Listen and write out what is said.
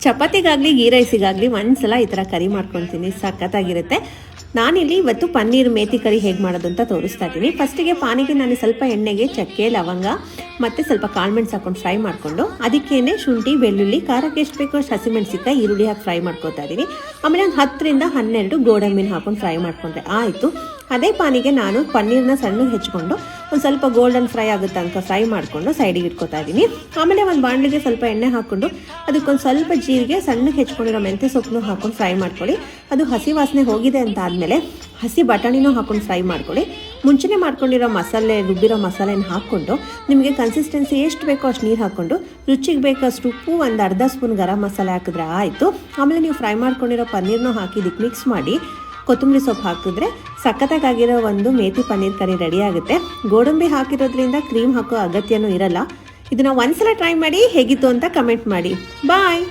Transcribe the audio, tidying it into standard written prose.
ಚಪಾತಿಗಾಗಲಿ ಗೀ ರೈಸಿಗಾಗಲಿ ಒಂದ್ಸಲ ಈ ಥರ ಕರಿ ಮಾಡ್ಕೊತೀನಿ, ಸಖತ್ತಾಗಿರುತ್ತೆ. ನಾನಿಲ್ಲಿ ಇವತ್ತು ಪನ್ನೀರ್ ಮೇಥಿ ಕರಿ ಹೇಗೆ ಮಾಡೋದು ಅಂತ ತೋರಿಸ್ತಾ ಇದ್ದೀನಿ. ಫಸ್ಟಿಗೆ ಪಾನಿಗೆ ನಾನು ಸ್ವಲ್ಪ ಎಣ್ಣೆಗೆ ಚಕ್ಕೆ, ಲವಂಗ ಮತ್ತು ಸ್ವಲ್ಪ ಕಾಳುಮೆಣಸು ಹಾಕೊಂಡು ಫ್ರೈ ಮಾಡಿಕೊಂಡು ಅದಕ್ಕೇನೆ ಶುಂಠಿ, ಬೆಳ್ಳುಳ್ಳಿ, ಖಾರಕ್ಕೆ ಎಷ್ಟು ಬೇಕೋ ಅಷ್ಟು ಹಸಿಮೆಣಸಿಕಾಯಿ, ಈರುಳ್ಳಿ ಹಾಕಿ ಫ್ರೈ ಮಾಡ್ಕೊತಾ ಇದ್ದೀನಿ. ಆಮೇಲೆ ಒಂದು 10ರಿಂದ 12 ಗೋಡಂಬಿನ ಹಾಕೊಂಡು ಫ್ರೈ ಮಾಡ್ಕೊಂಡ್ರೆ ಆಯಿತು. ಅದೇ ಪಾನಿಗೆ ನಾನು ಪನ್ನೀರ್ನ ಸಣ್ಣ ಹೆಚ್ಕೊಂಡು ಒಂದು ಸ್ವಲ್ಪ ಗೋಲ್ಡನ್ ಫ್ರೈ ಆಗೋ ತನಕ ಫ್ರೈ ಮಾಡಿಕೊಂಡು ಸೈಡಿಗೆ ಇಟ್ಕೊತಾ ಇದ್ದೀನಿ. ಆಮೇಲೆ ಒಂದು ಬಾಣಲಿಗೆ ಸ್ವಲ್ಪ ಎಣ್ಣೆ ಹಾಕ್ಕೊಂಡು ಅದಕ್ಕೊಂದು ಸ್ವಲ್ಪ ಜೀರಿಗೆ, ಸಣ್ಣಗೆ ಹೆಚ್ಕೊಂಡಿರೋ ಮೆಂತ್ಯ ಸೊಪ್ಪನ್ನು ಹಾಕೊಂಡು ಫ್ರೈ ಮಾಡ್ಕೊಳ್ಳಿ. ಅದು ಹಸಿ ವಾಸನೆ ಹೋಗಿದೆ ಅಂತ ಆದಮೇಲೆ ಹಸಿ ಬಟಾಣಿನೂ ಹಾಕೊಂಡು ಫ್ರೈ ಮಾಡ್ಕೊಳ್ಳಿ. ಮುಂಚೆನೇ ಮಾಡ್ಕೊಂಡಿರೋ ಮಸಾಲೆ, ರುಬ್ಬಿರೋ ಮಸಾಲೆನ ಹಾಕ್ಕೊಂಡು ನಿಮಗೆ ಕನ್ಸಿಸ್ಟೆನ್ಸಿ ಎಷ್ಟು ಬೇಕೋ ಅಷ್ಟು ನೀರು ಹಾಕ್ಕೊಂಡು ರುಚಿಗೆ ಬೇಕಷ್ಟು ಉಪ್ಪು, ಒಂದು ಅರ್ಧ ಸ್ಪೂನ್ ಗರಂ ಮಸಾಲೆ ಹಾಕಿದ್ರೆ ಆಯಿತು. ಆಮೇಲೆ ನೀವು ಫ್ರೈ ಮಾಡ್ಕೊಂಡಿರೋ ಪನ್ನೀರ್ನೂ ಹಾಕಿ ಇದಕ್ಕೆ ಮಿಕ್ಸ್ ಮಾಡಿ ಕೊತ್ತಂಬರಿ ಸೊಪ್ಪು ಹಾಕಿದ್ರೆ ಸಖತ್ತಾಗಿರೋ ಒಂದು ಮೇಥಿ ಪನ್ನೀರ್ ಕರಿ ರೆಡಿ ಆಗುತ್ತೆ. ಗೋಡಂಬಿ ಹಾಕಿರೋದ್ರಿಂದ ಕ್ರೀಮ್ ಹಾಕೋ ಅಗತ್ಯನೂ ಇರಲ್ಲ. ಇದನ್ನು ಒಂದ್ಸಲ ಟ್ರೈ ಮಾಡಿ, ಹೇಗಿತ್ತು ಅಂತ ಕಮೆಂಟ್ ಮಾಡಿ. ಬಾಯ್.